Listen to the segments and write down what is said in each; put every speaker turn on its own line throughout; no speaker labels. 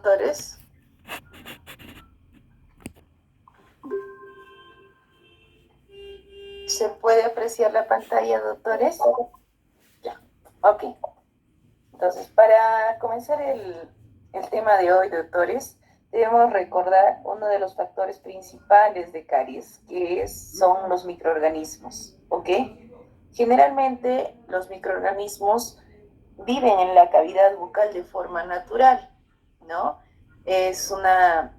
doctores? ¿Se puede apreciar la pantalla, doctores? Ya, ok. Entonces, para comenzar el tema de hoy, doctores, debemos recordar uno de los factores principales de caries, son los microorganismos, ¿ok? Generalmente, los microorganismos viven en la cavidad bucal de forma natural, ¿no? Es una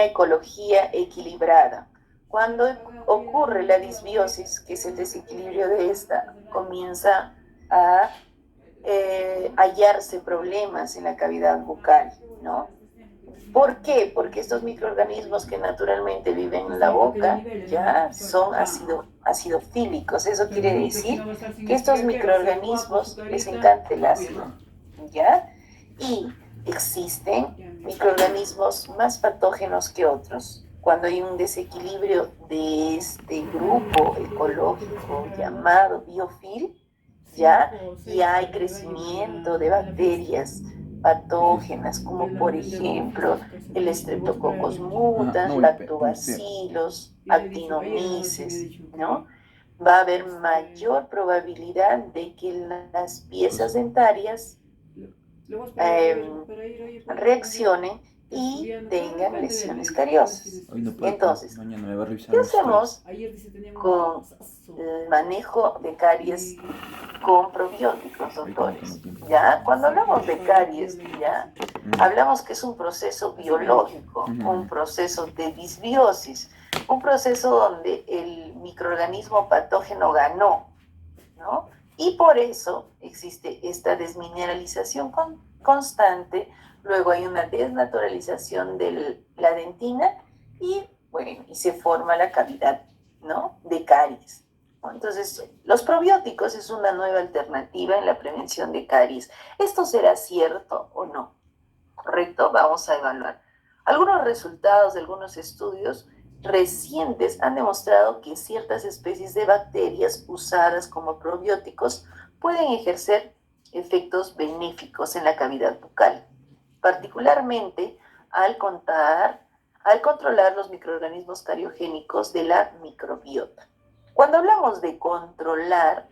ecología equilibrada. Cuando ocurre la disbiosis, que es el desequilibrio de esta, comienza a hallarse problemas en la cavidad bucal, ¿no? ¿Por qué? Porque estos microorganismos que naturalmente viven en la boca ya son acidofílicos. Eso quiere decir que estos microorganismos les encanta el ácido, ¿ya? Y existen microorganismos más patógenos que otros. Cuando hay un desequilibrio de este grupo ecológico llamado biofil, ¿ya? Y hay crecimiento de bacterias patógenas, como por ejemplo el Streptococcus mutans, lactobacillus, actinomyces, ¿no? Va a haber mayor probabilidad de que las piezas dentarias reaccionen y tengan lesiones cariosas. Entonces, ¿qué hacemos con el manejo de caries con probióticos, doctores? Ya, cuando hablamos de caries, ya hablamos que es un proceso biológico, un proceso de disbiosis, un proceso donde el microorganismo patógeno ganó, ¿no? Y por eso existe esta desmineralización constante, luego hay una desnaturalización de la dentina y, bueno, y se forma la cavidad, ¿no? De caries. Entonces, los probióticos es una nueva alternativa en la prevención de caries. ¿Esto será cierto o no? ¿Correcto? Vamos a evaluar. Algunos resultados de algunos estudios recientes han demostrado que ciertas especies de bacterias usadas como probióticos pueden ejercer efectos benéficos en la cavidad bucal, particularmente al controlar los microorganismos cariogénicos de la microbiota. Cuando hablamos de controlar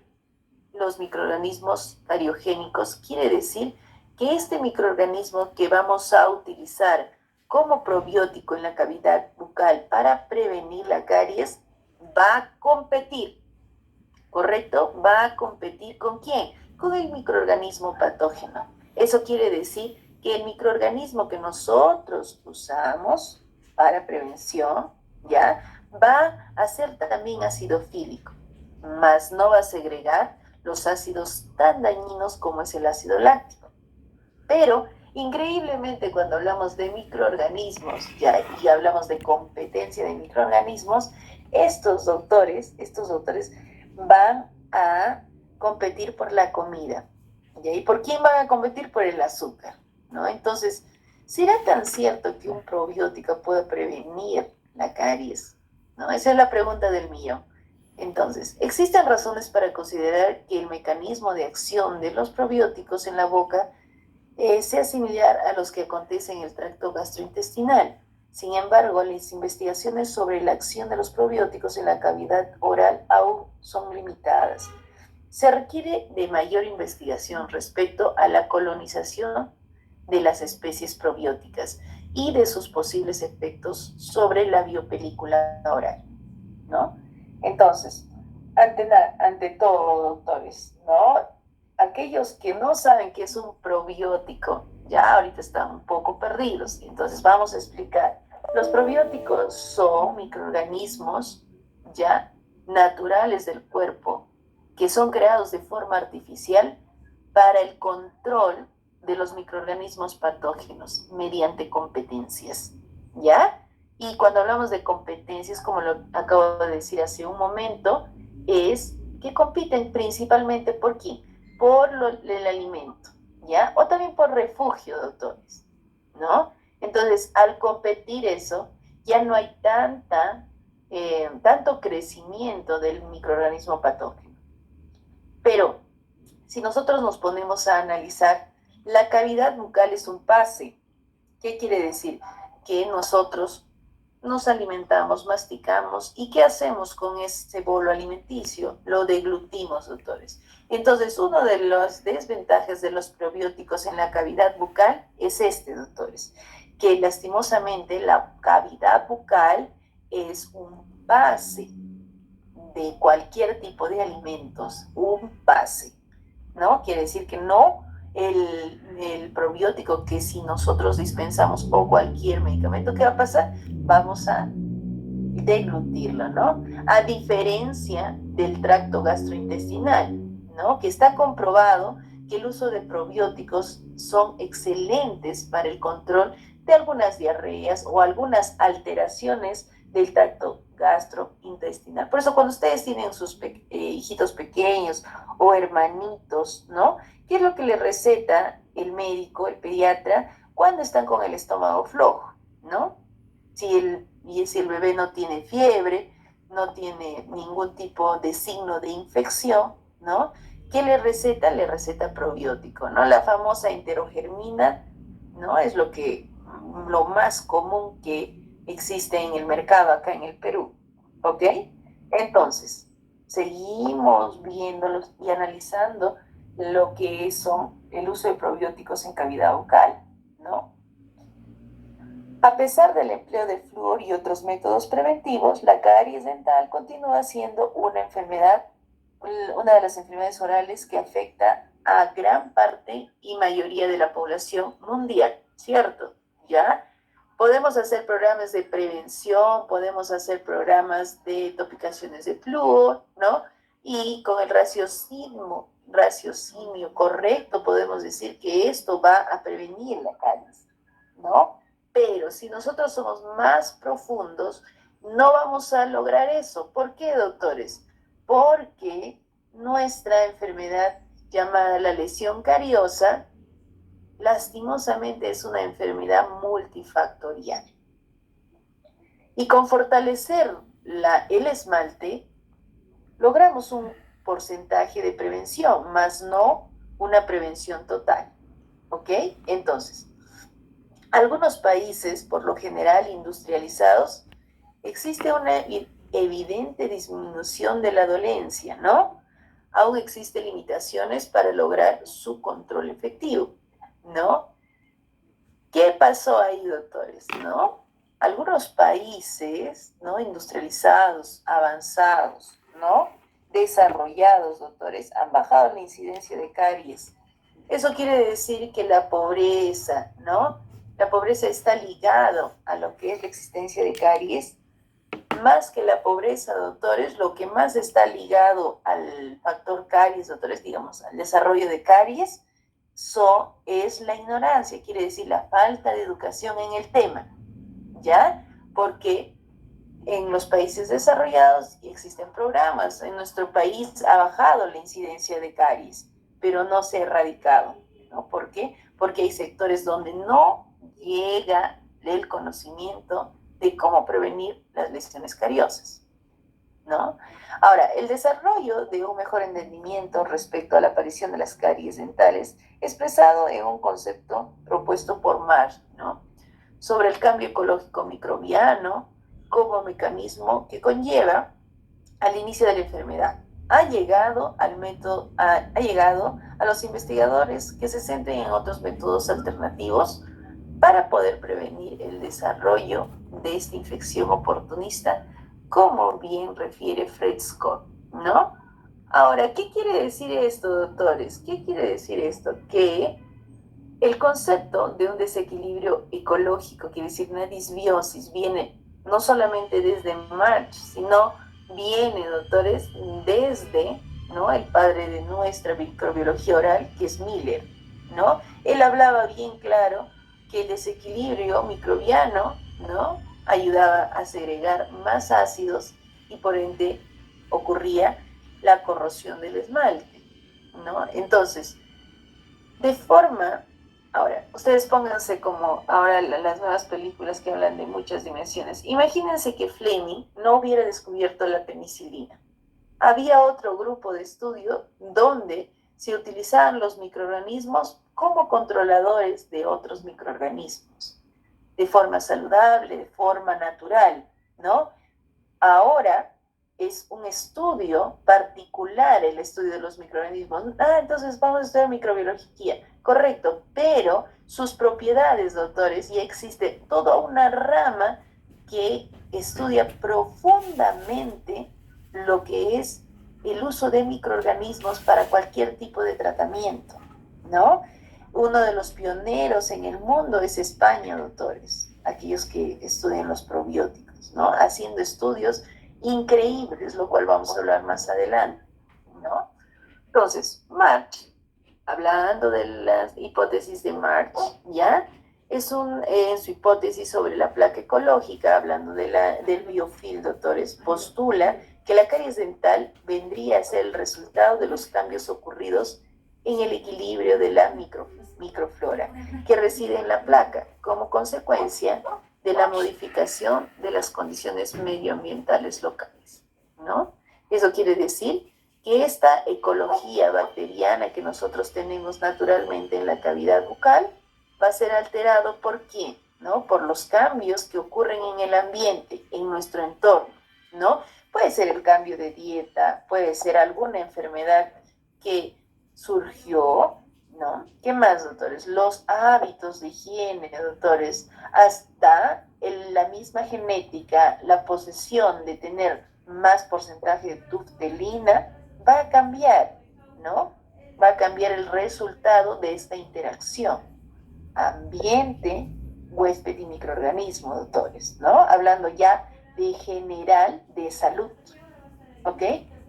los microorganismos cariogénicos, quiere decir que este microorganismo que vamos a utilizar como probiótico en la cavidad bucal para prevenir la caries va a competir, ¿correcto? Va a competir ¿con quién? Con el microorganismo patógeno. Eso quiere decir que el microorganismo que nosotros usamos para prevención, ¿ya? Va a ser también acidofílico, mas no va a segregar los ácidos tan dañinos como es el ácido láctico. Pero, increíblemente, cuando hablamos de microorganismos ya, y hablamos de competencia de microorganismos, estos doctores van a competir por la comida. ¿Ya? ¿Y por quién van a competir? Por el azúcar, ¿no? Entonces, ¿será tan cierto que un probiótico puede prevenir la caries? ¿No? Esa es la pregunta del millón. Entonces, existen razones para considerar que el mecanismo de acción de los probióticos en la boca sea similar a los que acontecen en el tracto gastrointestinal. Sin embargo, las investigaciones sobre la acción de los probióticos en la cavidad oral aún son limitadas. Se requiere de mayor investigación respecto a la colonización de las especies probióticas y de sus posibles efectos sobre la biopelícula oral, ¿no? Entonces, ante todo, doctores, ¿no? Aquellos que no saben qué es un probiótico, ya ahorita están un poco perdidos. Entonces vamos a explicar. Los probióticos son microorganismos ya naturales del cuerpo que son creados de forma artificial para el control de los microorganismos patógenos mediante competencias, ¿ya? Y cuando hablamos de competencias, como lo acabo de decir hace un momento, es que compiten principalmente por quién, el alimento, ¿ya? O también por refugio, doctores, ¿no? Entonces, al competir eso, ya no hay tanto crecimiento del microorganismo patógeno. Pero, si nosotros nos ponemos a analizar La cavidad bucal es un pase. ¿Qué quiere decir? Que nosotros nos alimentamos, masticamos, ¿y qué hacemos con ese bolo alimenticio? Lo deglutimos, doctores. Entonces, una de las desventajas de los probióticos en la cavidad bucal es doctores, que lastimosamente la cavidad bucal es un base de cualquier tipo de alimentos, un base, ¿no? Quiere decir que no el probiótico que si nosotros dispensamos o cualquier medicamento, ¿qué va a pasar? Vamos a deglutirlo, ¿no? A diferencia del tracto gastrointestinal, ¿no? Que está comprobado que el uso de probióticos son excelentes para el control de algunas diarreas o algunas alteraciones del tracto gastrointestinal. Por eso cuando ustedes tienen sus hijitos pequeños o hermanitos, ¿no? ¿Qué es lo que les receta el médico, el pediatra, cuando están con el estómago flojo, ¿no? Si el bebé no tiene fiebre, no tiene ningún tipo de signo de infección, ¿no? ¿Qué le receta? Le receta probiótico, ¿no? La famosa enterogermina, ¿no? Es lo más común que existe en el mercado acá en el Perú, ¿ok? Entonces, seguimos viéndolos y analizando lo que son el uso de probióticos en cavidad bucal, ¿no? A pesar del empleo de flúor y otros métodos preventivos, la caries dental continúa siendo una de las enfermedades orales que afecta a gran parte y mayoría de la población mundial, ¿cierto? ¿Ya? Podemos hacer programas de prevención, podemos hacer programas de topicaciones de flúor, ¿no? Y con el raciocinio correcto podemos decir que esto va a prevenir la caries, ¿no? Pero si nosotros somos más profundos, no vamos a lograr eso. ¿Por qué, doctores? Porque nuestra enfermedad llamada la lesión cariosa, lastimosamente es una enfermedad multifactorial. Y con fortalecer el esmalte, logramos un porcentaje de prevención, más no una prevención total. ¿Ok? Entonces, algunos países, por lo general industrializados, existe una evidente disminución de la dolencia, ¿no? Aún existen limitaciones para lograr su control efectivo, ¿no? ¿Qué pasó ahí, doctores? ¿No? Algunos países, ¿no? Industrializados, avanzados, ¿no? Desarrollados, doctores, han bajado la incidencia de caries. Eso quiere decir que la pobreza, ¿no? La pobreza está ligado a lo que es la existencia de caries. Más que la pobreza, doctores, lo que más está ligado al factor caries, doctores, digamos, al desarrollo de caries, es la ignorancia, quiere decir la falta de educación en el tema, ¿ya? Porque en los países desarrollados existen programas, en nuestro país ha bajado la incidencia de caries, pero no se ha erradicado, ¿no? ¿Por qué? Porque hay sectores donde no llega el conocimiento de cómo prevenir las lesiones cariosas, ¿no? Ahora, el desarrollo de un mejor entendimiento respecto a la aparición de las caries dentales, expresado en un concepto propuesto por Marsh, ¿no? Sobre el cambio ecológico microbiano como mecanismo que conlleva al inicio de la enfermedad. Ha llegado a los investigadores que se centren en otros métodos alternativos para poder prevenir el desarrollo de esta infección oportunista, como bien refiere Fred Scott, ¿no? Ahora, ¿qué quiere decir esto, doctores? ¿Qué quiere decir esto? Que el concepto de un desequilibrio ecológico, quiere decir una disbiosis, viene no solamente desde March, sino viene, doctores, desde, ¿no?, el padre de nuestra microbiología oral, que es Miller, ¿no? Él hablaba bien claro que el desequilibrio microbiano, ¿no?, ayudaba a segregar más ácidos y por ende ocurría la corrosión del esmalte, ¿no? Entonces, de forma, ahora, ustedes pónganse como ahora las nuevas películas que hablan de muchas dimensiones. Imagínense que Fleming no hubiera descubierto la penicilina. Había otro grupo de estudio donde se utilizaban los microorganismos como controladores de otros microorganismos, de forma saludable, de forma natural, ¿no? Ahora es un estudio particular el estudio de los microorganismos. Entonces vamos a estudiar microbiología. Correcto, pero sus propiedades, doctores, ya existe toda una rama que estudia profundamente lo que es el uso de microorganismos para cualquier tipo de tratamiento, ¿no? Uno de los pioneros en el mundo es España, doctores, aquellos que estudian los probióticos, ¿no? Haciendo estudios increíbles, lo cual vamos a hablar más adelante, ¿no? Entonces, March, hablando de la hipótesis de March, ¿ya? En su hipótesis sobre la placa ecológica, hablando del biofilm, doctores, postula que la caries dental vendría a ser el resultado de los cambios ocurridos en el equilibrio de la microflora que reside en la placa, como consecuencia de la modificación de las condiciones medioambientales locales, ¿no? Eso quiere decir que esta ecología bacteriana que nosotros tenemos naturalmente en la cavidad bucal va a ser alterado ¿por qué? ¿No? Por los cambios que ocurren en el ambiente, en nuestro entorno, ¿no? Puede ser el cambio de dieta, puede ser alguna enfermedad que surgió, ¿no? ¿Qué más, doctores? Los hábitos de higiene, doctores, hasta la misma genética, la posesión de tener más porcentaje de tuftelina, va a cambiar, ¿no? Va a cambiar el resultado de esta interacción. Ambiente, huésped y microorganismo, doctores, ¿no? Hablando ya de general de salud, ¿ok?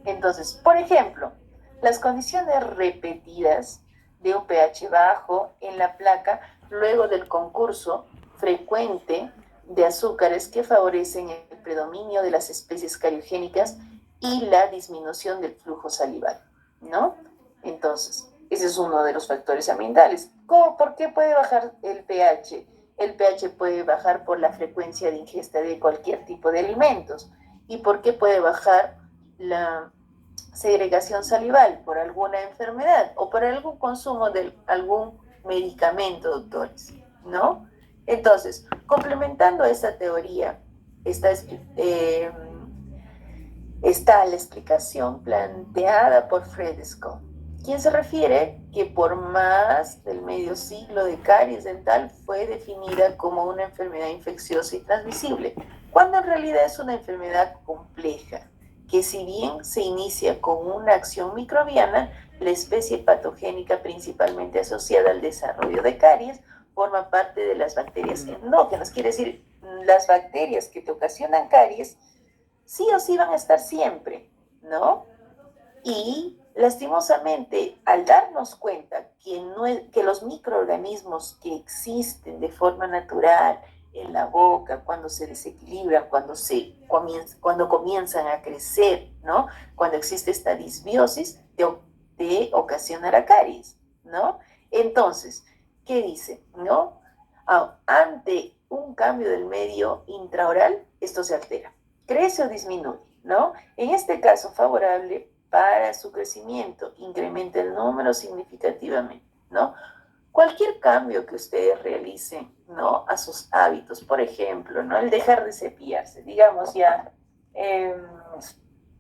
Entonces, por ejemplo, las condiciones repetidas de un pH bajo en la placa luego del concurso frecuente de azúcares que favorecen el predominio de las especies cariogénicas y la disminución del flujo salival, ¿no? Entonces, ese es uno de los factores ambientales. ¿Por qué puede bajar el pH? El pH puede bajar por la frecuencia de ingesta de cualquier tipo de alimentos. ¿Y por qué puede bajar la segregación salival? Por alguna enfermedad o por algún consumo de algún medicamento, doctores, ¿no? Entonces, complementando esta teoría, está la explicación planteada por Fredesco, quien se refiere que por más del medio siglo de caries dental fue definida como una enfermedad infecciosa y transmisible, cuando en realidad es una enfermedad compleja, que si bien se inicia con una acción microbiana, la especie patogénica principalmente asociada al desarrollo de caries forma parte de las bacterias endógenas, quiere decir, las bacterias que te ocasionan caries sí o sí van a estar siempre, ¿no? Y lastimosamente, al darnos cuenta que los microorganismos que existen de forma natural en la boca, cuando se desequilibran, cuando comienzan a crecer, ¿no? Cuando existe esta disbiosis, de ocasionar caries, ¿no? Entonces, ¿qué dice? ¿No? Ante un cambio del medio intraoral, esto se altera, crece o disminuye, ¿no? En este caso, favorable para su crecimiento, incrementa el número significativamente, ¿no? Cualquier cambio que ustedes realicen, ¿no? A sus hábitos, por ejemplo, ¿no? El dejar de cepillarse, digamos ya,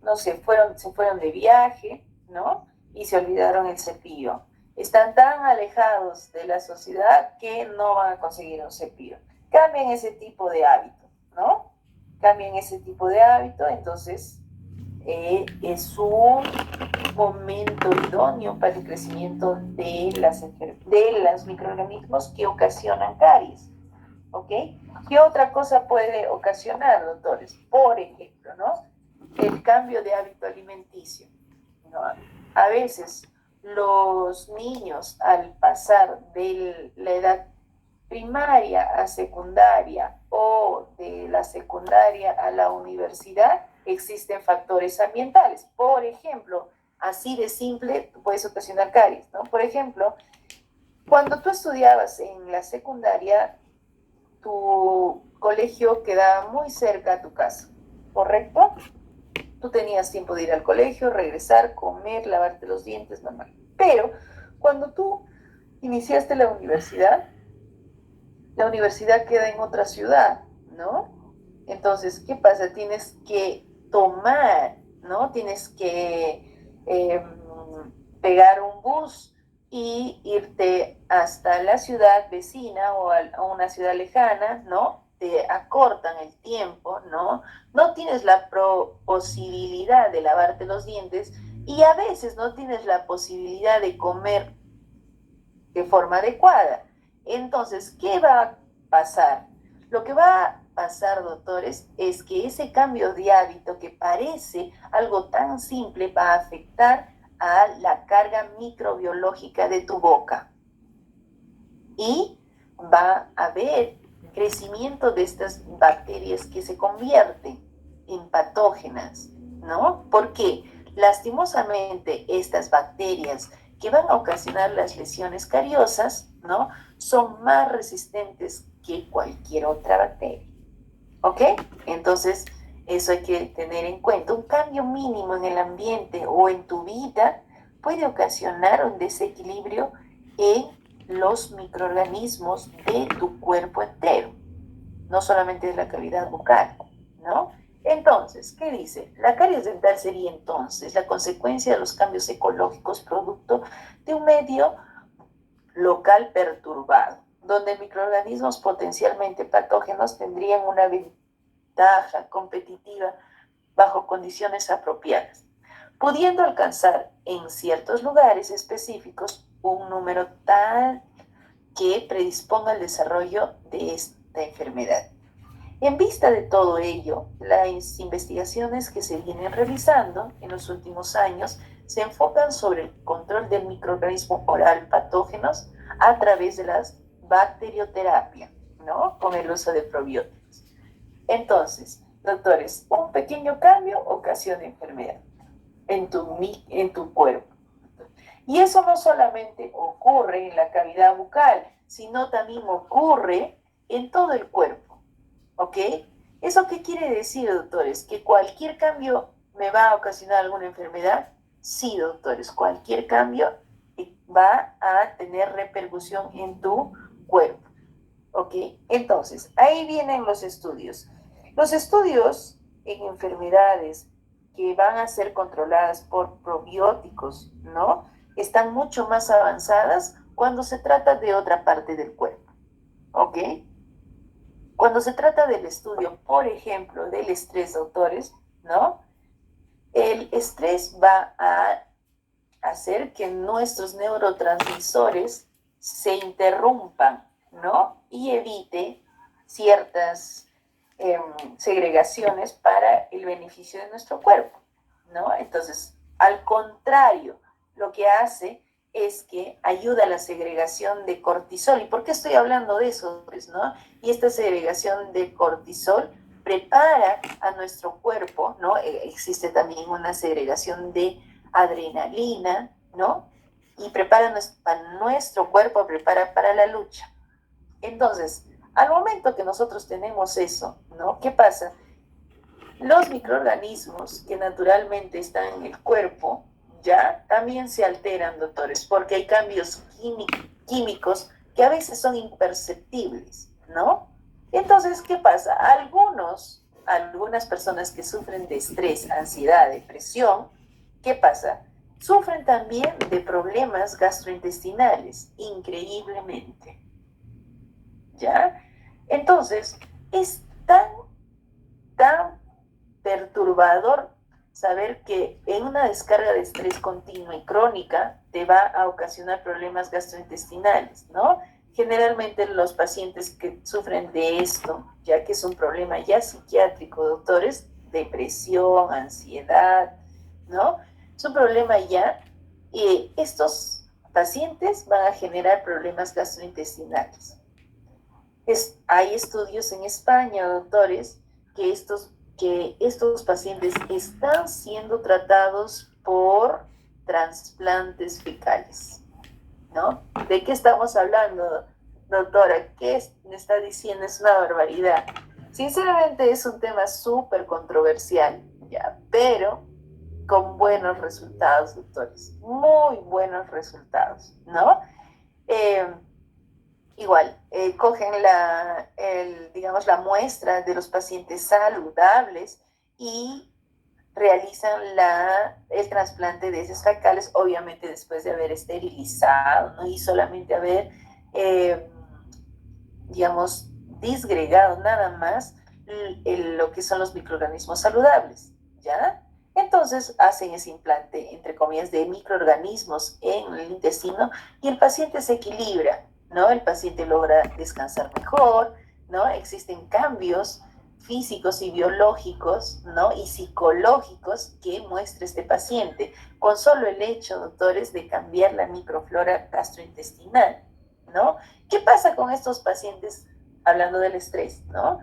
no sé, se fueron de viaje, ¿no? Y se olvidaron el cepillo. Están tan alejados de la sociedad que no van a conseguir un cepillo. Cambien ese tipo de hábito, ¿no? Cambien ese tipo de hábito, entonces es un momento idóneo para el crecimiento de los microorganismos que ocasionan caries, ¿ok? ¿Qué otra cosa puede ocasionar, doctores? Por ejemplo, ¿no? El cambio de hábito alimenticio, ¿no? A veces los niños al pasar de la edad primaria a secundaria o de la secundaria a la universidad, existen factores ambientales. Por ejemplo, así de simple, puedes ocasionar caries, ¿no? Por ejemplo, cuando tú estudiabas en la secundaria, tu colegio quedaba muy cerca a tu casa, ¿correcto? Tú tenías tiempo de ir al colegio, regresar, comer, lavarte los dientes, normal. Pero cuando tú iniciaste la universidad queda en otra ciudad, ¿no? Entonces, ¿qué pasa? Tienes que tomar, ¿no? Tienes que pegar un bus y irte hasta la ciudad vecina o a una ciudad lejana, ¿no? Te acortan el tiempo, ¿no? No tienes la posibilidad de lavarte los dientes y a veces no tienes la posibilidad de comer de forma adecuada. Entonces, ¿qué va a pasar? Lo que va a pasar, doctores, es que ese cambio de hábito que parece algo tan simple va a afectar a la carga microbiológica de tu boca. Y va a haber crecimiento de estas bacterias que se convierten en patógenas, ¿no? Porque lastimosamente estas bacterias que van a ocasionar las lesiones cariosas, ¿no? Son más resistentes que cualquier otra bacteria. ¿Ok? Entonces, eso hay que tener en cuenta. Un cambio mínimo en el ambiente o en tu vida puede ocasionar un desequilibrio en los microorganismos de tu cuerpo entero, no solamente de la cavidad bucal, ¿no? Entonces, ¿qué dice? La caries dental sería entonces la consecuencia de los cambios ecológicos producto de un medio local perturbado, donde microorganismos potencialmente patógenos tendrían una ventaja competitiva bajo condiciones apropiadas, pudiendo alcanzar en ciertos lugares específicos un número tal que predisponga al desarrollo de esta enfermedad. En vista de todo ello, las investigaciones que se vienen realizando en los últimos años se enfocan sobre el control del microorganismo oral patógenos a través de la bacterioterapia, ¿no? Con el uso de probióticos. Entonces, doctores, un pequeño cambio ocasiona enfermedad en tu cuerpo. Y eso no solamente ocurre en la cavidad bucal, sino también ocurre en todo el cuerpo. ¿Ok? ¿Eso qué quiere decir, doctores? ¿Que cualquier cambio me va a ocasionar alguna enfermedad? Sí, doctores, cualquier cambio va a tener repercusión en tu cuerpo. ¿Ok? Entonces, ahí vienen los estudios. Los estudios en enfermedades que van a ser controladas por probióticos, ¿no? Están mucho más avanzadas cuando se trata de otra parte del cuerpo. ¿Ok? Cuando se trata del estudio, por ejemplo, del estrés, doctores, ¿no? El estrés va a hacer que nuestros neurotransmisores se interrumpan, ¿no? Y evite ciertas segregaciones para el beneficio de nuestro cuerpo, ¿no? Entonces, al contrario, lo que hace es que ayuda a la segregación de cortisol. ¿Y por qué estoy hablando de eso? Pues, ¿no? Y esta segregación de cortisol prepara a nuestro cuerpo, ¿no? Existe también una segregación de adrenalina, ¿no? Y prepara a nuestro cuerpo, prepara para la lucha. Entonces, al momento que nosotros tenemos eso, ¿no? ¿Qué pasa? Los microorganismos que naturalmente están en el cuerpo, ya también se alteran, doctores, porque hay cambios químicos que a veces son imperceptibles, ¿no? Entonces, ¿qué pasa? Algunas personas que sufren de estrés, ansiedad, depresión, ¿qué pasa? Sufren también de problemas gastrointestinales, increíblemente, ¿ya? Entonces, es tan perturbador saber que en una descarga de estrés continua y crónica te va a ocasionar problemas gastrointestinales, ¿no? Generalmente los pacientes que sufren de esto, ya que es un problema ya psiquiátrico, doctores, depresión, ansiedad, ¿no? Es un problema ya, y estos pacientes van a generar problemas gastrointestinales. Hay estudios en España, doctores, que estos pacientes están siendo tratados por trasplantes fecales, ¿no? ¿De qué estamos hablando, doctora? ¿Qué me está diciendo? Es una barbaridad. Sinceramente es un tema súper controversial, ¿ya? Pero con buenos resultados, doctores. Muy buenos resultados, ¿no? Igual, cogen digamos, la muestra de los pacientes saludables y realizan el trasplante de heces fecales, obviamente después de haber esterilizado, ¿no? Y solamente haber, digamos, disgregado nada más lo que son los microorganismos saludables, ¿ya? Entonces hacen ese implante, entre comillas, de microorganismos en el intestino y el paciente se equilibra, ¿no? El paciente logra descansar mejor, ¿no? Existen cambios físicos y biológicos, ¿no? Y psicológicos que muestra este paciente con solo el hecho, doctores, de cambiar la microflora gastrointestinal, ¿no? ¿Qué pasa con estos pacientes hablando del estrés, ¿no?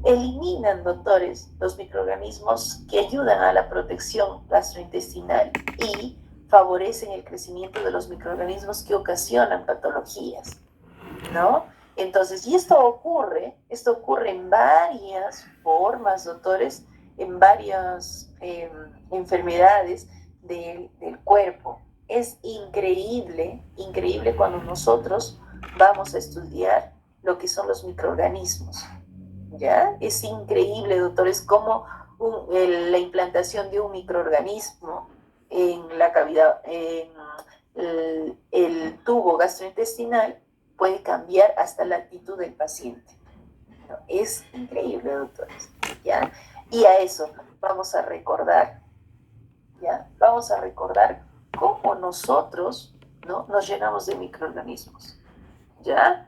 Eliminan, doctores, los microorganismos que ayudan a la protección gastrointestinal y favorecen el crecimiento de los microorganismos que ocasionan patologías, ¿no? Entonces, y esto ocurre en varias formas, doctores, en varias enfermedades del cuerpo. Es increíble, increíble cuando nosotros vamos a estudiar lo que son los microorganismos, ¿ya? Es increíble, doctores, cómo la implantación de un microorganismo en la cavidad, en el tubo gastrointestinal puede cambiar hasta la actitud del paciente, ¿no? Es increíble, doctores, ¿ya? Y a eso vamos a recordar, ¿ya? Vamos a recordar cómo nosotros, ¿no?, nos llenamos de microorganismos, ¿ya?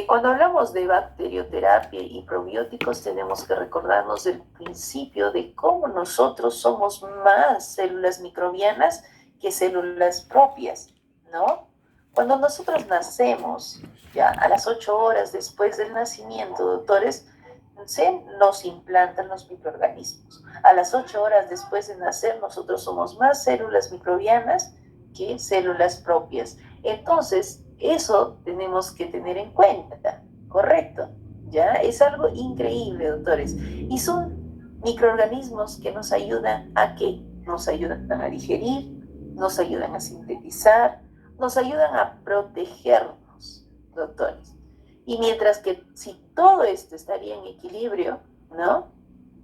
Cuando hablamos de bacterioterapia y probióticos, tenemos que recordarnos del principio de cómo nosotros somos más células microbianas que células propias, ¿no? Cuando nosotros nacemos, ya a las 8 horas después del nacimiento, doctores, nos implantan los microorganismos. A las 8 horas después de nacer, nosotros somos más células microbianas que células propias. Entonces, eso tenemos que tener en cuenta, ¿correcto? ¿Ya? Es algo increíble, doctores. Y son microorganismos que nos ayudan a ¿qué? Nos ayudan a digerir, nos ayudan a sintetizar, nos ayudan a protegernos, doctores. Y mientras que si todo esto estaría en equilibrio, ¿no?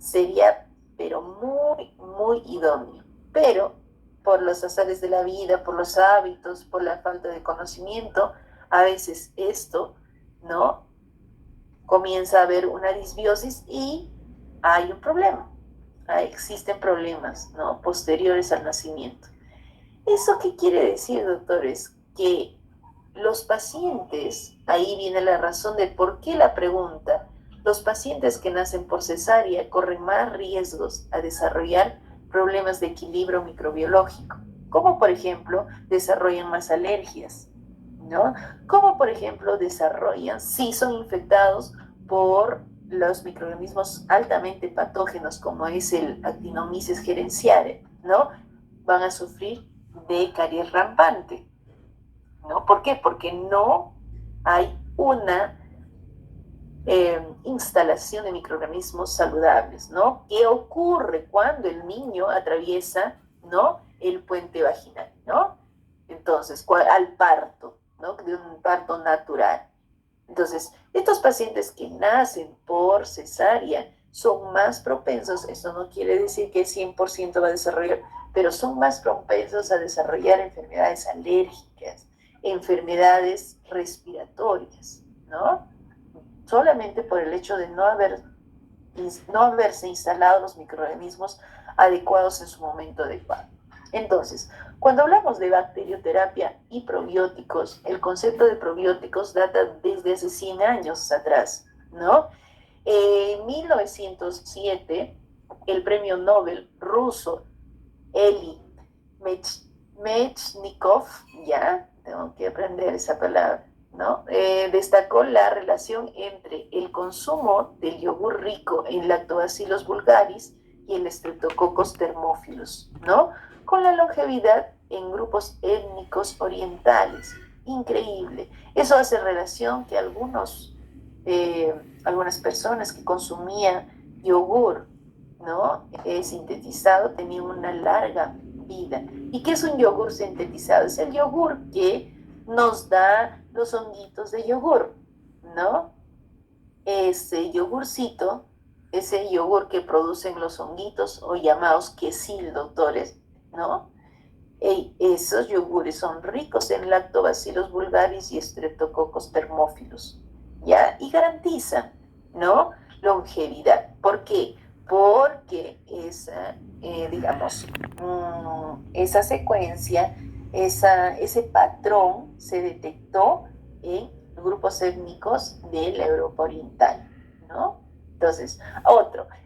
Sería, pero muy, muy idóneo. Pero por los azares de la vida, por los hábitos, por la falta de conocimiento, a veces esto, ¿no?, comienza a haber una disbiosis y hay un problema. Existen problemas, ¿no?, posteriores al nacimiento. ¿Eso qué quiere decir, doctores? Que los pacientes, ahí viene la razón de por qué la pregunta, los pacientes que nacen por cesárea corren más riesgos a desarrollar problemas de equilibrio microbiológico, como por ejemplo desarrollan más alergias, ¿no? Como por ejemplo desarrollan, si son infectados por los microorganismos altamente patógenos como es el Actinomyces gerenciare, ¿no? Van a sufrir de caries rampante, ¿no? ¿Por qué? Porque no hay una instalación de microorganismos saludables, ¿no? ¿Qué ocurre cuando el niño atraviesa, ¿no?, el puente vaginal, ¿no? Entonces, al parto, ¿no?, de un parto natural. Entonces, estos pacientes que nacen por cesárea son más propensos, eso no quiere decir que 100% va a desarrollar, pero son más propensos a desarrollar enfermedades alérgicas, enfermedades respiratorias, ¿no? Solamente por el hecho de no haberse instalado los microorganismos adecuados en su momento adecuado. Entonces, cuando hablamos de bacterioterapia y probióticos, el concepto de probióticos data desde hace 100 años atrás, ¿no? En 1907, el premio Nobel ruso Eli Mechnikov, ya, tengo que aprender esa palabra, ¿no? Destacó la relación entre el consumo del yogur rico en Lactobacillus vulgaris y el Streptococcus thermophilus, ¿no?, con la longevidad en grupos étnicos orientales. Increíble. Eso hace relación que algunas personas que consumían yogur, ¿no?, sintetizado tenían una larga vida. ¿Y qué es un yogur sintetizado? Es el yogur que nos da los honguitos de yogur, ¿no? Ese yogurcito, ese yogur que producen los honguitos o llamados quesil, doctores, ¿no? Esos yogures son ricos en lactobacillus vulgaris y streptococcus thermophilus, ¿ya? Y garantizan, ¿no? Longevidad. ¿Por qué? Porque esa, esa secuencia, ese patrón se detectó en grupos étnicos de la Europa Oriental, ¿no? Entonces,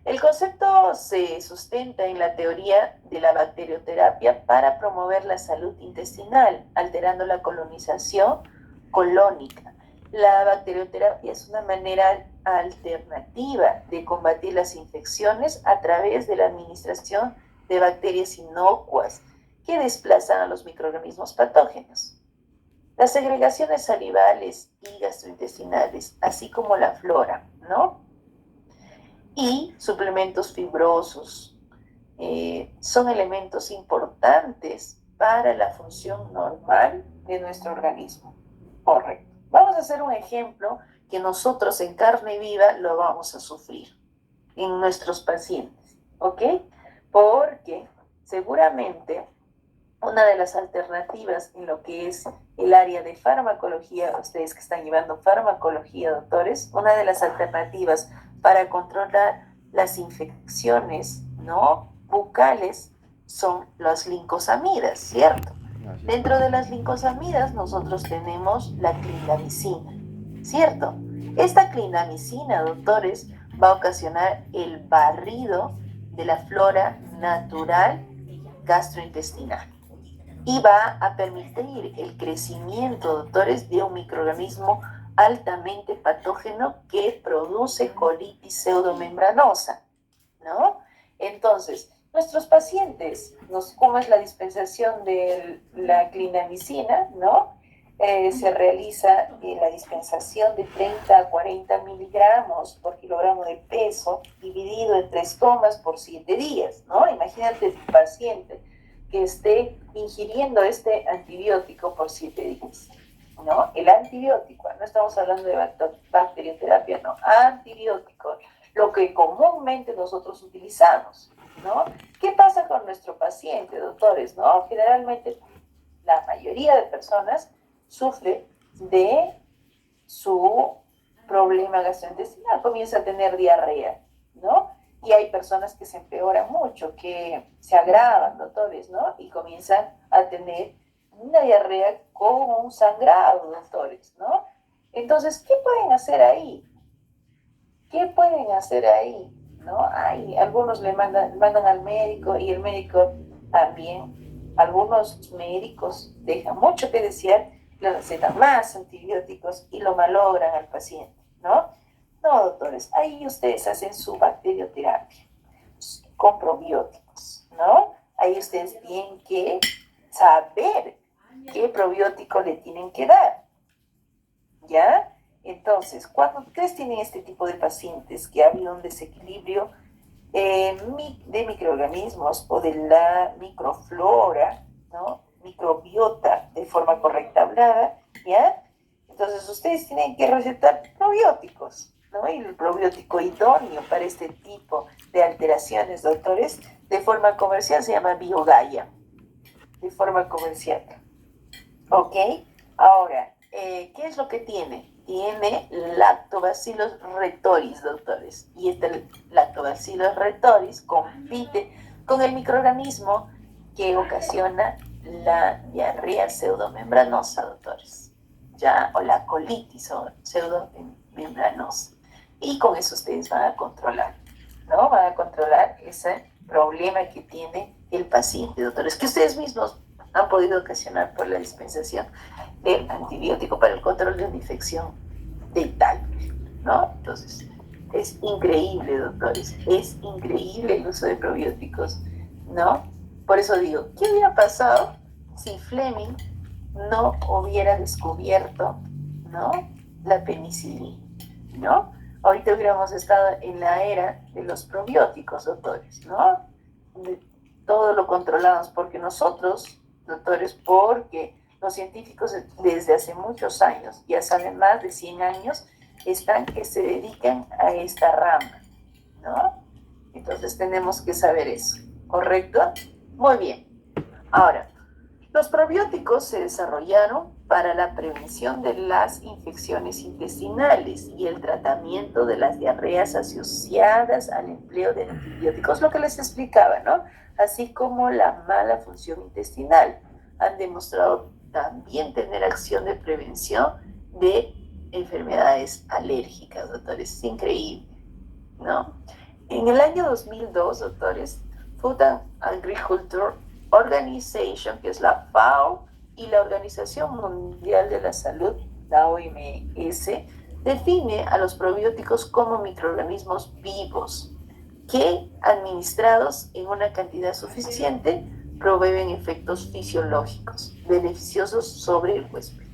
el concepto se sustenta en la teoría de la bacterioterapia para promover la salud intestinal, alterando la colonización colónica. La bacterioterapia es una manera alternativa de combatir las infecciones a través de la administración de bacterias inocuas que desplazan a los microorganismos patógenos. Las segregaciones salivales y gastrointestinales, así como la flora, ¿no? Y suplementos fibrosos, son elementos importantes para la función normal de nuestro organismo. Correcto. Vamos a hacer un ejemplo que nosotros en carne viva lo vamos a sufrir en nuestros pacientes, ¿ok? Porque seguramente una de las alternativas en lo que es el área de farmacología, ustedes que están llevando farmacología, doctores, una de las alternativas para controlar las infecciones, ¿no?, bucales son las lincosamidas, ¿cierto? Dentro de las lincosamidas nosotros tenemos la clindamicina, ¿cierto? Esta clindamicina, doctores, va a ocasionar el barrido de la flora natural gastrointestinal y va a permitir el crecimiento, doctores, de un microorganismo altamente patógeno que produce colitis pseudomembranosa, ¿no? Entonces, nuestros pacientes, ¿cómo es la dispensación de la clindamicina, ¿no? Se realiza la dispensación de 30 a 40 miligramos por kilogramo de peso, dividido en 3 tomas por 7 días, ¿no? Imagínate el paciente que esté ingiriendo este antibiótico por 7 días, ¿no? El antibiótico, no estamos hablando de bacterioterapia, no, antibiótico, lo que comúnmente nosotros utilizamos, ¿no? ¿Qué pasa con nuestro paciente, doctores, no? Generalmente la mayoría de personas sufre de su problema gastrointestinal, comienza a tener diarrea, ¿no? Y hay personas que se empeoran mucho, que se agravan, doctores, ¿no? Y comienzan a tener una diarrea con un sangrado, doctores, ¿no? Entonces, ¿qué pueden hacer ahí? ¿Qué pueden hacer ahí? ¿No? Algunos le mandan al médico y el médico también, algunos médicos dejan mucho que desear, le recetan más antibióticos y lo malogran al paciente, ¿no? No, doctores, ahí ustedes hacen su bacterioterapia con probióticos, ¿no? Ahí ustedes tienen que saber qué probiótico le tienen que dar, ¿ya? Entonces, cuando ustedes tienen este tipo de pacientes que ha habido un desequilibrio de microorganismos o de la microflora, ¿no?, microbiota de forma correcta hablada, ¿ya? Entonces ustedes tienen que recetar probióticos, ¿no? Y el probiótico idóneo para este tipo de alteraciones, doctores, de forma comercial se llama Biogaia, de forma comercial, ¿ok? Ahora, ¿qué es lo que tiene? Tiene Lactobacillus retoris, doctores. Y este Lactobacillus retoris compite con el microorganismo que ocasiona la diarrea pseudomembranosa, doctores. ¿Ya? O la colitis pseudomembranosa. Y con eso ustedes van a controlar, ¿no? Van a controlar ese problema que tiene el paciente, doctores, que ustedes mismos han podido ocasionar por la dispensación del antibiótico para el control de una infección dental, ¿no? Entonces, es increíble, doctores, es increíble el uso de probióticos, ¿no? Por eso digo, ¿qué hubiera pasado si Fleming no hubiera descubierto, ¿no?, la penicilina, ¿no? Ahorita hubiéramos estado en la era de los probióticos, doctores, ¿no? Todo lo controlamos porque nosotros, doctores, porque Los científicos desde hace muchos años, ya saben, más de 100 años, están que se dedican a esta rama, ¿no? Entonces tenemos que saber eso, ¿correcto? Muy bien. Ahora, los probióticos se desarrollaron para la prevención de las infecciones intestinales y el tratamiento de las diarreas asociadas al empleo de antibióticos, lo que les explicaba, ¿no? Así como la mala función intestinal. Han demostrado también tener acción de prevención de enfermedades alérgicas, doctores. Es increíble, ¿no? En el año 2002, doctores, Food and Agriculture Organization, que es la FAO, y la Organización Mundial de la Salud, la OMS, define a los probióticos como microorganismos vivos que, administrados en una cantidad suficiente, proveen efectos fisiológicos beneficiosos sobre el huésped.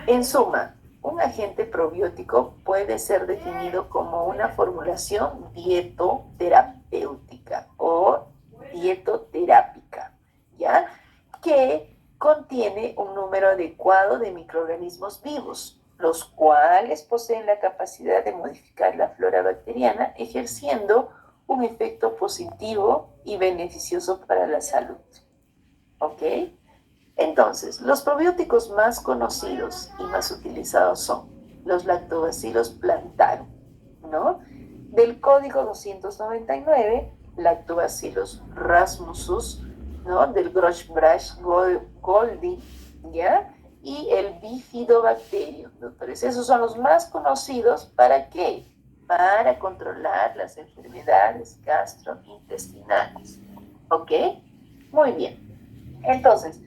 En suma, un agente probiótico puede ser definido como una formulación dietoterapéutica o dietoterápica, ¿ya? Que contiene un número adecuado de microorganismos vivos, los cuales poseen la capacidad de modificar la flora bacteriana, ejerciendo un efecto positivo y beneficioso para la salud. ¿Ok? Entonces, los probióticos más conocidos y más utilizados son los lactobacillus plantarum, ¿no? Del código 299, lactobacillus rasmusus, ¿no? Del Grochbrash goldii, ¿ya? Y el bifidobacterium, doctores. Esos son los más conocidos. ¿Para qué? Para controlar las enfermedades gastrointestinales. ¿Ok? Muy bien. Entonces,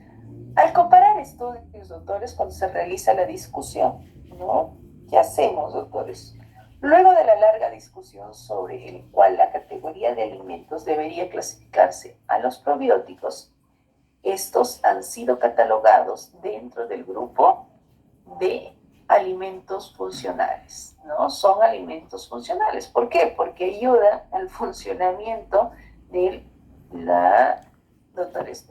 al comparar estudios, doctores, cuando se realiza la discusión, ¿no? ¿Qué hacemos, doctores? Luego de la larga discusión sobre el cual la categoría de alimentos debería clasificarse a los probióticos, estos han sido catalogados dentro del grupo de alimentos funcionales, ¿no? Son alimentos funcionales. ¿Por qué? Porque ayudan al funcionamiento de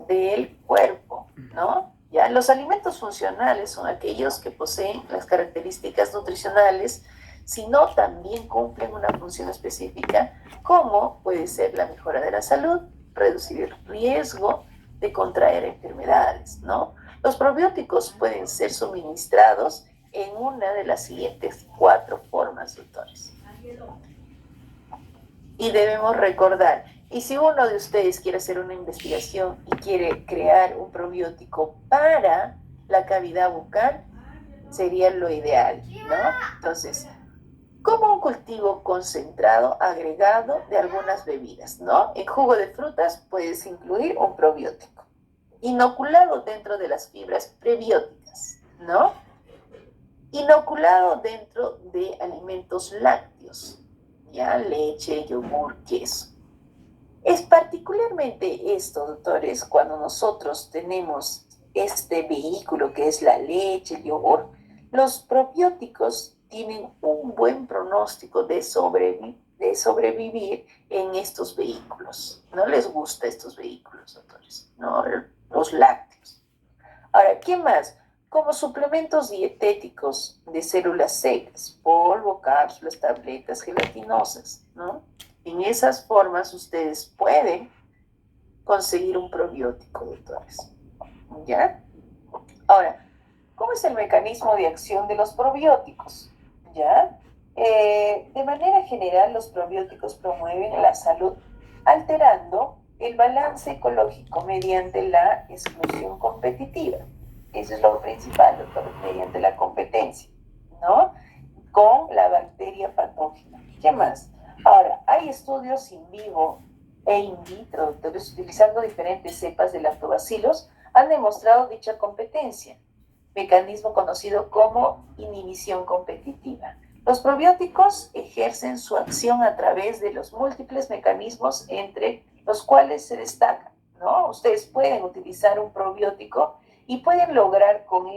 del cuerpo, ¿no? Ya, los alimentos funcionales son aquellos que poseen las características nutricionales, sino también cumplen una función específica, como puede ser la mejora de la salud, reducir el riesgo de contraer enfermedades, ¿no? Los probióticos pueden ser suministrados en una de las siguientes 4 formas, doctores. Y debemos recordar, y si uno de ustedes quiere hacer una investigación y quiere crear un probiótico para la cavidad bucal, sería lo ideal, ¿no? Entonces, como un cultivo concentrado agregado de algunas bebidas, ¿no? En jugo de frutas puedes incluir un probiótico, inoculado dentro de las fibras prebióticas, ¿no? Inoculado dentro de alimentos lácteos, ya leche, yogur, queso. Es particularmente esto, doctores, cuando nosotros tenemos este vehículo que es la leche, el yogur, los probióticos tienen un buen pronóstico de sobrevivir en estos vehículos. No les gusta estos vehículos, doctores, ¿no? Los lácteos. Ahora, ¿qué más? Como suplementos dietéticos de células secas, polvo, cápsulas, tabletas gelatinosas, ¿no? En esas formas ustedes pueden conseguir un probiótico, doctores. ¿Ya? Ahora, ¿cómo es el mecanismo de acción de los probióticos? ¿Ya? De manera general, los probióticos promueven la salud alterando el balance ecológico mediante la exclusión competitiva. Eso es lo principal, doctor, mediante la competencia, ¿no? Con la bacteria patógena. ¿Qué más? Ahora, hay estudios in vivo e in vitro, doctores, utilizando diferentes cepas de lactobacilos, han demostrado dicha competencia, mecanismo conocido como inhibición competitiva. Los probióticos ejercen su acción a través de los múltiples mecanismos entre los cuales se destacan, ¿no? Ustedes pueden utilizar un probiótico y pueden lograr con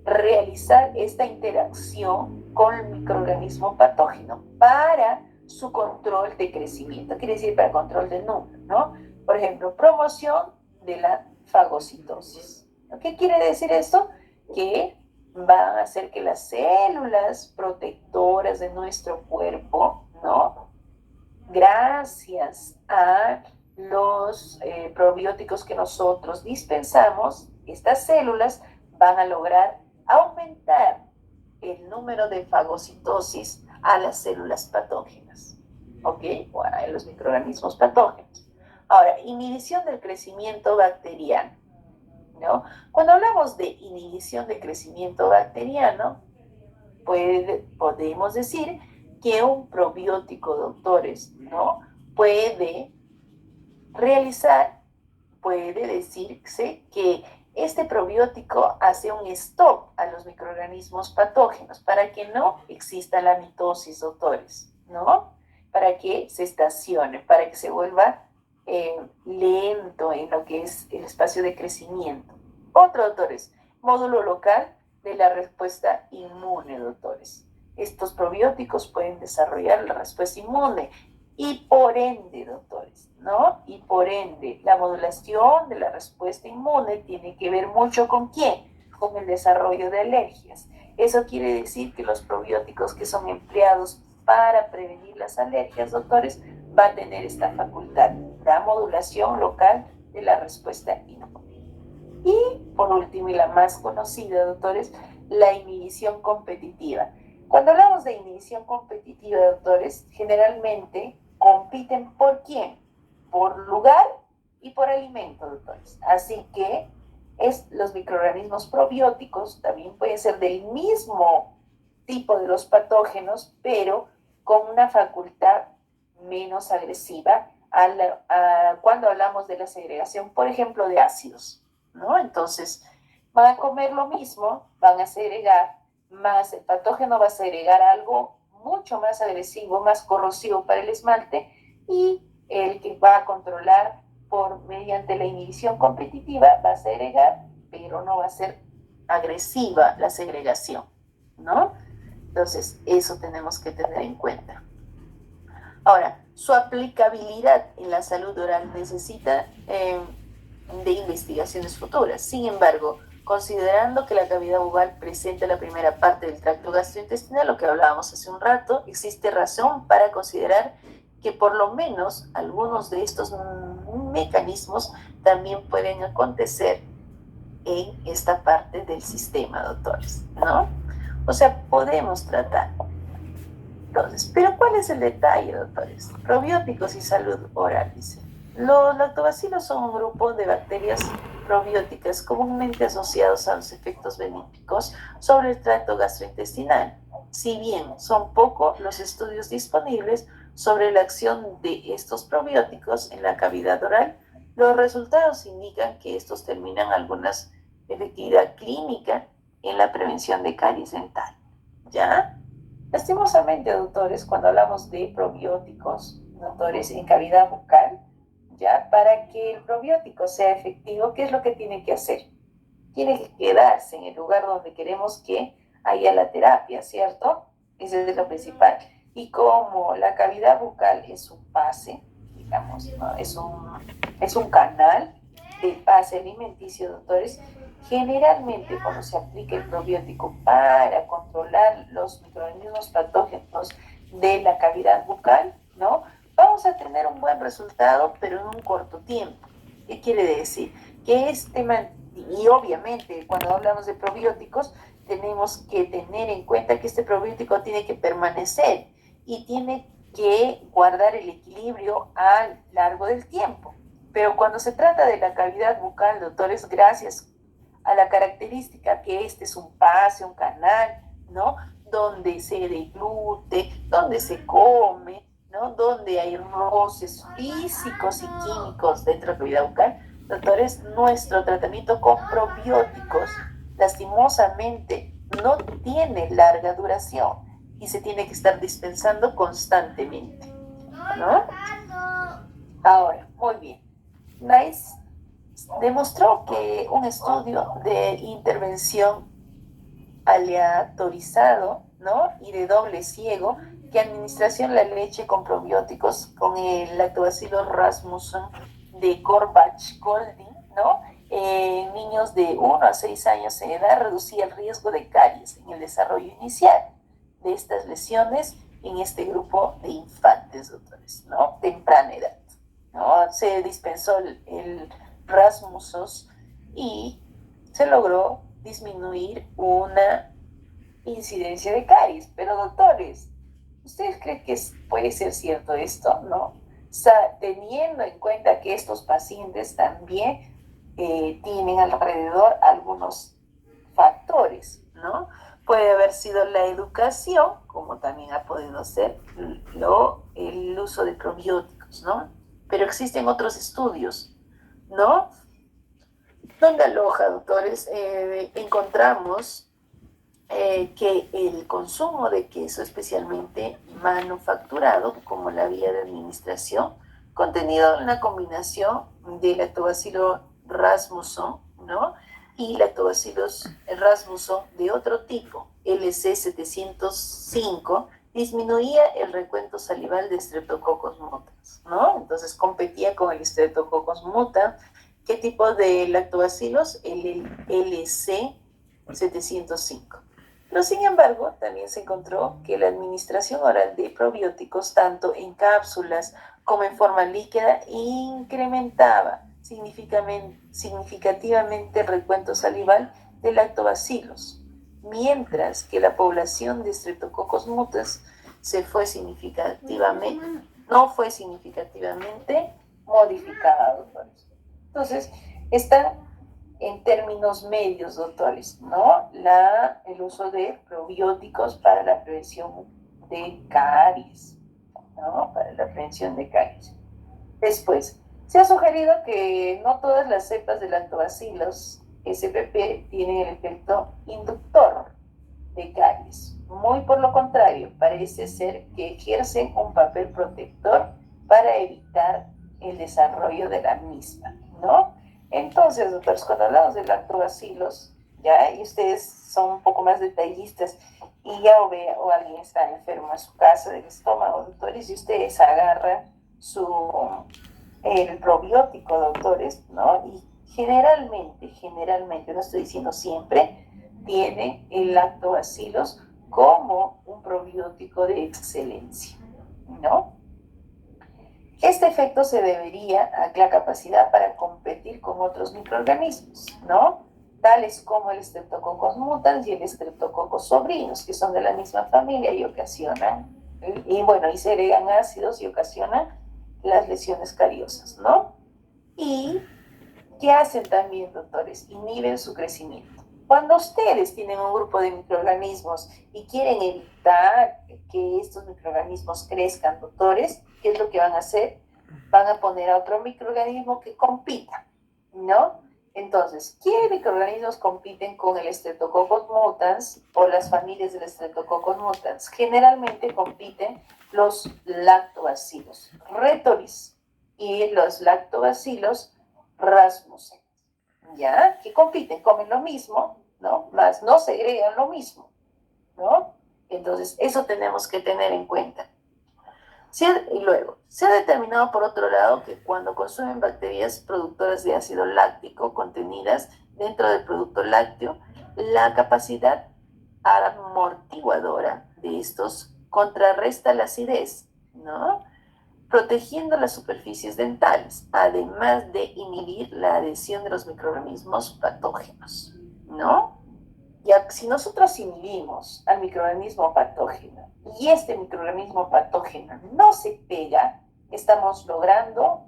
realizar esta interacción con el microorganismo patógeno para su control de crecimiento, quiere decir para control del número, ¿no? Por ejemplo, promoción de la fagocitosis. ¿Qué quiere decir esto? Que van a hacer que las células protectoras de nuestro cuerpo, ¿no? Gracias a los probióticos que nosotros dispensamos, estas células van a lograr aumentar el número de fagocitosis a las células patógenas, ¿ok? O a los microorganismos patógenos. Ahora, inhibición del crecimiento bacteriano, ¿no? Cuando hablamos de inhibición de crecimiento bacteriano, podemos decir que un probiótico, doctores, ¿no? Puede decirse que este probiótico hace un stop a los microorganismos patógenos para que no exista la mitosis, doctores, ¿no? Para que se estacione, para que se vuelva lento en lo que es el espacio de crecimiento. Otro, doctores, módulo local de la respuesta inmune, doctores. Estos probióticos pueden desarrollar la respuesta inmune y por ende, doctores, ¿no? Y por ende, la modulación de la respuesta inmune tiene que ver mucho con ¿quién? Con el desarrollo de alergias. Eso quiere decir que los probióticos que son empleados para prevenir las alergias, doctores, va a tener esta facultad, la modulación local de la respuesta inmune. Y por último, y la más conocida, doctores, la inhibición competitiva. Cuando hablamos de inhibición competitiva, doctores, generalmente compiten ¿por quién? Por lugar y por alimento, doctores. Así que los microorganismos probióticos también pueden ser del mismo tipo de los patógenos, pero con una facultad menos agresiva cuando hablamos de la segregación, por ejemplo, de ácidos, ¿no? Entonces, van a comer lo mismo, van a segregar más, el patógeno va a segregar algo mucho más agresivo, más corrosivo para el esmalte, y el que va a controlar mediante la inhibición competitiva va a segregar, pero no va a ser agresiva la segregación, ¿no? Entonces, eso tenemos que tener en cuenta. Ahora, su aplicabilidad en la salud oral necesita de investigaciones futuras. Sin embargo, considerando que la cavidad bucal presenta la primera parte del tracto gastrointestinal, lo que hablábamos hace un rato, existe razón para considerar que por lo menos algunos de estos mecanismos también pueden acontecer en esta parte del sistema, doctores, ¿no? O sea, podemos tratar. Entonces, pero ¿cuál es el detalle, doctores? Probióticos y salud oral, dice. Los lactobacilos son un grupo de bacterias probióticas comúnmente asociados a los efectos benéficos sobre el tracto gastrointestinal. Si bien son pocos los estudios disponibles sobre la acción de estos probióticos en la cavidad oral, los resultados indican que estos terminan algunas efectividad clínica en la prevención de caries dental. ¿Ya? Lastimosamente, doctores, cuando hablamos de probióticos, doctores, en cavidad bucal, ya, para que el probiótico sea efectivo, ¿qué es lo que tiene que hacer? Tiene que quedarse en el lugar donde queremos que haya la terapia, ¿cierto? Eso es lo principal. Y como la cavidad bucal es un pase, digamos, ¿no? es un canal de pase alimenticio, doctores, generalmente cuando se aplica el probiótico para controlar los microorganismos patógenos de la cavidad bucal, ¿no? Vamos a tener un buen resultado, pero en un corto tiempo. ¿Qué quiere decir? Que y obviamente cuando hablamos de probióticos, tenemos que tener en cuenta que este probiótico tiene que permanecer y tiene que guardar el equilibrio a lo largo del tiempo. Pero cuando se trata de la cavidad bucal, doctores, gracias a la característica que este es un pase, un canal, ¿no? Donde se deglute, donde se come, ¿no? Donde hay roces físicos y químicos dentro de la cavidad bucal. Doctores, nuestro tratamiento con probióticos, lastimosamente, no tiene larga duración y se tiene que estar dispensando constantemente, ¿no? Ahora, muy bien. Nice demostró que un estudio de intervención aleatorizado, ¿no? Y de doble ciego, que administración de la leche con probióticos con el lactobacillus rasmussen de Gorbach-Golding, ¿no? en niños de 1 a 6 años de edad reducía el riesgo de caries en el desarrollo inicial de estas lesiones en este grupo de infantes, doctores, ¿no? Temprana edad, ¿no? Se dispensó el Rasmusos y se logró disminuir una incidencia de caries. Pero, doctores, ¿ustedes creen que puede ser cierto esto, no? O sea, teniendo en cuenta que estos pacientes también tienen alrededor algunos factores, ¿no? Puede haber sido la educación, como también ha podido ser el uso de probióticos, ¿no? Pero existen otros estudios, ¿no? Donde aloja, doctores, encontramos que el consumo de queso, especialmente manufacturado, como la vía de administración, contenido en una combinación de lactobacillus rasmussen, ¿no? Y lactobacillus rasmussen de otro tipo, LC705, disminuía el recuento salival de Streptococcus mutans, ¿no? Entonces competía con el Streptococcus mutans. ¿Qué tipo de lactobacillus? El LC705. Pero sin embargo, también se encontró que la administración oral de probióticos, tanto en cápsulas como en forma líquida, incrementaba significativamente el recuento salival de lactobacilos, mientras que la población de Streptococcus mutans no fue significativamente modificada, doctores. Entonces, están en términos medios, doctores, ¿no? El uso de probióticos para la prevención de caries, ¿no? Para la prevención de caries. Después, se ha sugerido que no todas las cepas de lactobacilos SPP tienen el efecto inductor de caries. Muy por lo contrario, parece ser que ejercen un papel protector para evitar el desarrollo de la misma, ¿no? Entonces, doctores, cuando hablamos de lactobacilos, ya, y ustedes son un poco más detallistas, y ya o alguien está enfermo en su casa del estómago, doctores, y ustedes agarran el probiótico, doctores, ¿no? Y generalmente, no estoy diciendo siempre, tiene el lactobacilos como un probiótico de excelencia, ¿no? Este efecto se debería a la capacidad para competir con otros microorganismos, ¿no? Tales como el Streptococcus mutans y el Streptococcus sobrinos, que son de la misma familia y ocasionan, y segregan ácidos y ocasionan las lesiones cariosas, ¿no? Y ¿qué hacen también, doctores? Inhiben su crecimiento. Cuando ustedes tienen un grupo de microorganismos y quieren evitar que estos microorganismos crezcan, doctores, ¿qué es lo que van a hacer? Van a poner a otro microorganismo que compita, ¿no? Entonces, ¿qué microorganismos compiten con el Streptococcus mutans o las familias del Streptococcus mutans? Generalmente compiten los lactobacilos retoris y los lactobacilos Rasmussen, ¿ya? Que compiten, comen lo mismo, ¿no? Más no segregan lo mismo, ¿no? Entonces, eso tenemos que tener en cuenta. Y luego, se ha determinado por otro lado que cuando consumen bacterias productoras de ácido láctico contenidas dentro del producto lácteo, la capacidad amortiguadora de estos contrarresta la acidez, ¿no? Protegiendo las superficies dentales, además de inhibir la adhesión de los microorganismos patógenos, ¿no? Ya, si nosotros inhibimos al microorganismo patógeno y este microorganismo patógeno no se pega, estamos logrando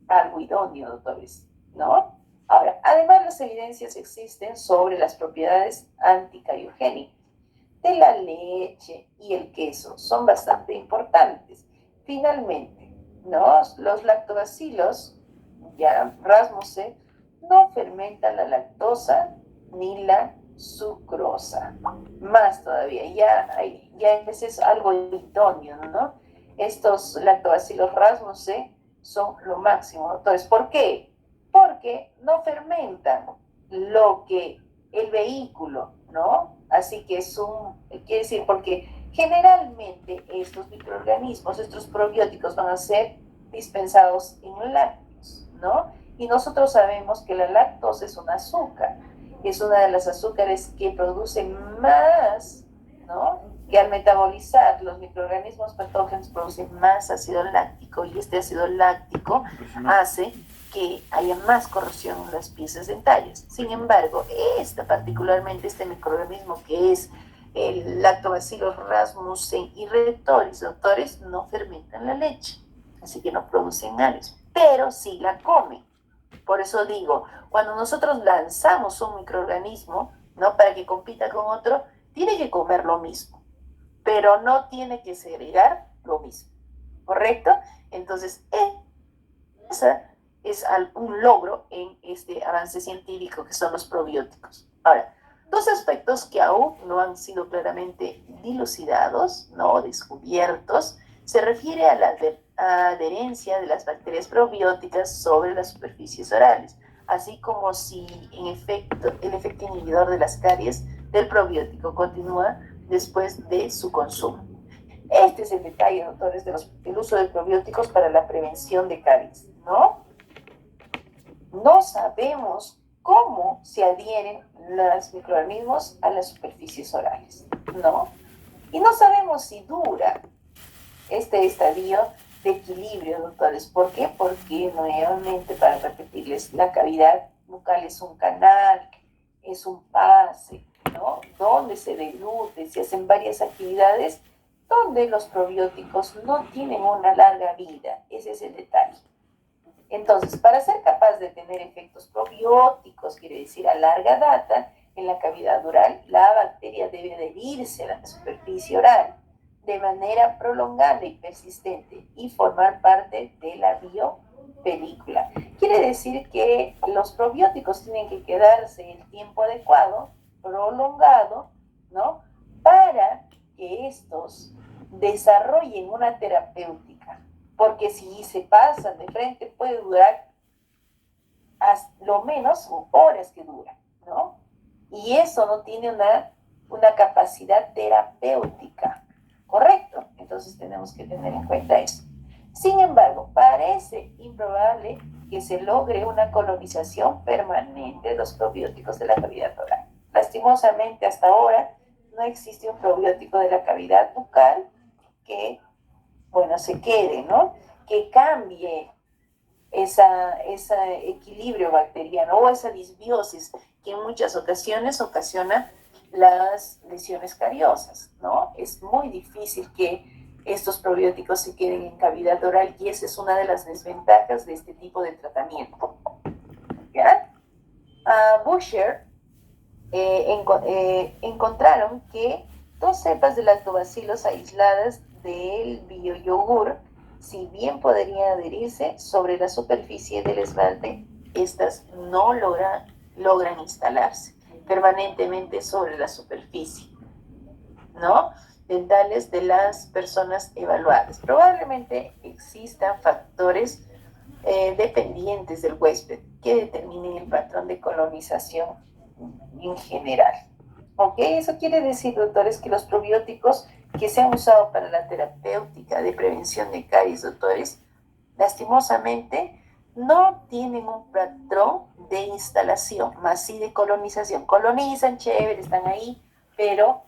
algo idóneo, doctores, ¿no? Ahora, además las evidencias existen sobre las propiedades anticariogénicas de la leche y el queso, son bastante importantes. Finalmente, ¿no? Los lactobacilos, ya Rasmussen, no fermentan la lactosa ni la sucrosa. Más todavía, ya es algo idóneo, ¿no? Estos lactobacilos Rasmussen son lo máximo. Entonces, ¿por qué? Porque no fermentan lo que el vehículo, ¿no? Así que quiere decir, porque generalmente estos microorganismos, estos probióticos van a ser dispensados en lácteos, ¿no? Y nosotros sabemos que la lactosa es un azúcar, es una de las azúcares que producen más, ¿no? Que al metabolizar los microorganismos patógenos producen más ácido láctico, y este ácido láctico hace que haya más corrosión en las piezas dentarias. Sin embargo, particularmente este microorganismo que es el Lactobacillus rasmussen y rectoris, doctores, no fermentan la leche, así que no producen áreos, pero sí la comen. Por eso digo, cuando nosotros lanzamos un microorganismo, ¿no?, para que compita con otro, tiene que comer lo mismo, pero no tiene que segregar lo mismo, ¿correcto? Entonces, ese es un logro en este avance científico que son los probióticos. Ahora, dos aspectos que aún no han sido claramente dilucidados, no descubiertos, se refiere a la adherencia de las bacterias probióticas sobre las superficies orales, así como si el efecto inhibidor de las caries del probiótico continúa después de su consumo. Este es el detalle, doctores, del uso de probióticos para la prevención de caries, ¿no? No sabemos cómo se adhieren los microorganismos a las superficies orales, ¿no? Y no sabemos si dura este estadio de equilibrio, doctores. ¿Por qué? Porque, nuevamente, para repetirles, la cavidad bucal es un canal, es un pase, ¿no?, donde se deglute, se hacen varias actividades, donde los probióticos no tienen una larga vida. Ese es el detalle. Entonces, para ser capaz de tener efectos probióticos, quiere decir a larga data, en la cavidad oral, la bacteria debe adherirse a la superficie oral de manera prolongada y persistente y formar parte de la biopelícula. Quiere decir que los probióticos tienen que quedarse el tiempo adecuado, prolongado, ¿no?, para que estos desarrollen una terapéutica. Porque si se pasan de frente, puede durar hasta lo menos horas que dura, ¿no? Y eso no tiene una capacidad terapéutica, ¿correcto? Entonces tenemos que tener en cuenta eso. Sin embargo, parece improbable que se logre una colonización permanente de los probióticos de la cavidad oral. Lastimosamente, hasta ahora no existe un probiótico de la cavidad bucal que, se quede, ¿no?, que cambie ese equilibrio bacteriano o esa disbiosis que en muchas ocasiones ocasiona las lesiones cariosas, ¿no? Es muy difícil que estos probióticos se queden en cavidad oral, y esa es una de las desventajas de este tipo de tratamiento. ¿Ya? Busher encontraron que 2 cepas de lactobacilos aisladas del bioyogur, si bien podrían adherirse sobre la superficie del esmalte, estas no logran instalarse permanentemente sobre la superficie, ¿no?, dentales de las personas evaluadas. Probablemente existan factores dependientes del huésped que determinen el patrón de colonización en general. ¿Ok? Eso quiere decir, doctores, que los probióticos que se han usado para la terapéutica de prevención de caries, doctores, lastimosamente no tienen un patrón de instalación, más sí de colonización. Colonizan, chévere, están ahí, pero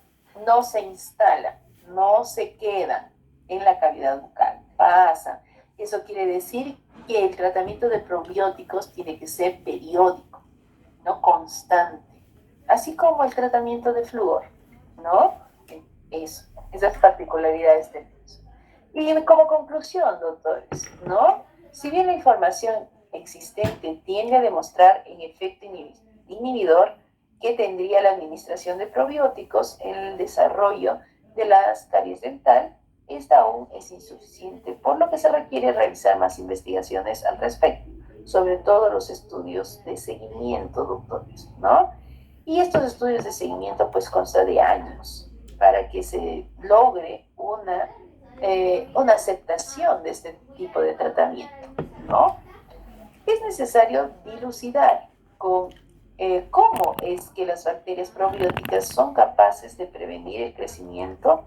no se instalan, no se quedan en la cavidad bucal, pasan. Eso quiere decir que el tratamiento de probióticos tiene que ser periódico, no constante, así como el tratamiento de flúor, ¿no? Esas particularidades tenemos. Y como conclusión, doctores, ¿no?, si bien la información existente tiende a demostrar en efecto inhibidor que tendría la administración de probióticos en el desarrollo de las caries dental, esta aún es insuficiente, por lo que se requiere realizar más investigaciones al respecto, sobre todo los estudios de seguimiento, doctores, ¿no? Y estos estudios de seguimiento pues constan de años para que se logre una aceptación de este tipo de tratamiento, ¿no? Es necesario dilucidar cómo es que las bacterias probióticas son capaces de prevenir el crecimiento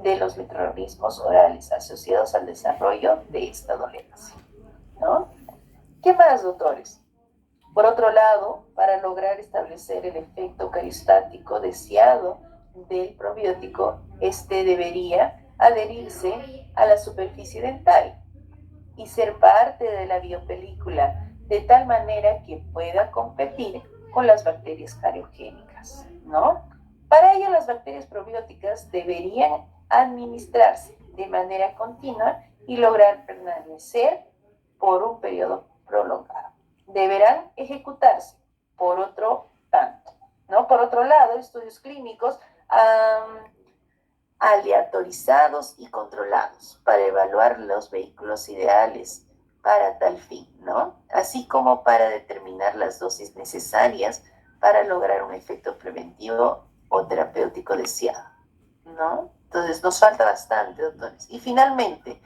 de los microorganismos orales asociados al desarrollo de esta dolencia, ¿no? ¿Qué más, doctores? Por otro lado, para lograr establecer el efecto cariostático deseado del probiótico, este debería adherirse a la superficie dental y ser parte de la biopelícula, de tal manera que pueda competir con las bacterias cariogénicas, ¿no? Para ello, las bacterias probióticas deberían administrarse de manera continua y lograr permanecer por un periodo prolongado. Deberán ejecutarse por otro tanto, ¿no? Por otro lado, estudios clínicos aleatorizados y controlados para evaluar los vehículos ideales para tal fin, ¿no? Así como para determinar las dosis necesarias para lograr un efecto preventivo o terapéutico deseado, ¿no? Entonces nos falta bastante, doctores. Y finalmente,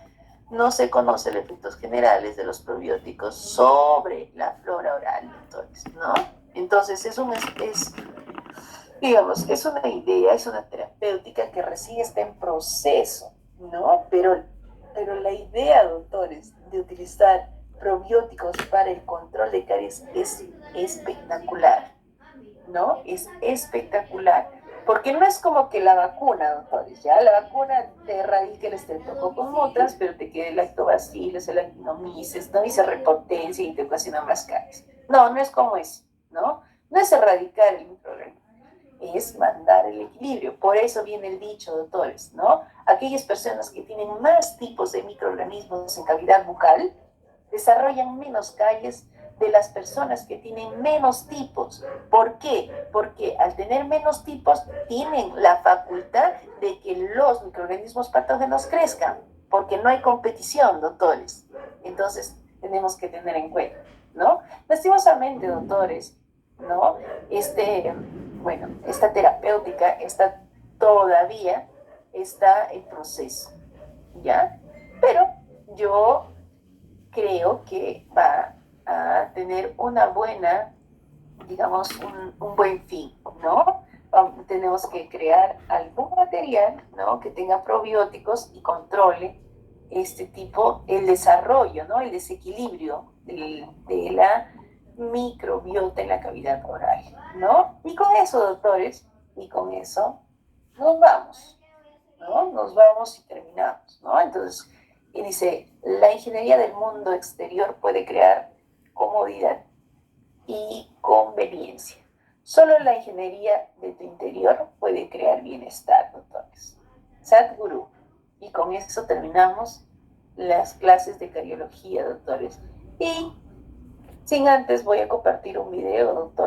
no se conocen los efectos generales de los probióticos sobre la flora oral, doctores, ¿no? Entonces digamos, es una idea, es una terapéutica que recién está en proceso, ¿no? Pero la idea, doctores, de utilizar probióticos para el control de caries es espectacular, ¿no? Es espectacular. Porque no es como que la vacuna, doctores, ¿ya? La vacuna te erradica el estreptococcus mutans, pero te queda el lactobacillus, el actinomyces, ¿no? Y se repotencia y te ocasiona más caries. No, no es como eso, ¿no? No es erradicar el microorganismo, es mandar el equilibrio. Por eso viene el dicho, doctores, ¿no? Aquellas personas que tienen más tipos de microorganismos en cavidad bucal desarrollan menos caries de las personas que tienen menos tipos. ¿Por qué? Porque al tener menos tipos tienen la facultad de que los microorganismos patógenos crezcan, porque no hay competición, doctores. Entonces tenemos que tener en cuenta, ¿no? Lastimosamente, doctores, ¿no? Esta terapéutica todavía está en proceso, ¿ya? Pero yo creo que va a tener una buena, digamos, un buen fin, ¿no? Tenemos que crear algún material, ¿no? Que tenga probióticos y controle el desarrollo, ¿no? El desequilibrio de la microbiota en la cavidad oral, ¿no? Y con eso, doctores, y con eso nos vamos, ¿no? Nos vamos y terminamos, ¿no? Entonces, y dice, la ingeniería del mundo exterior puede crear comodidad y conveniencia. Solo la ingeniería de tu interior puede crear bienestar, doctores. Sadhguru. Y con eso terminamos las clases de cariología, doctores. Y sin antes voy a compartir un video, doctores.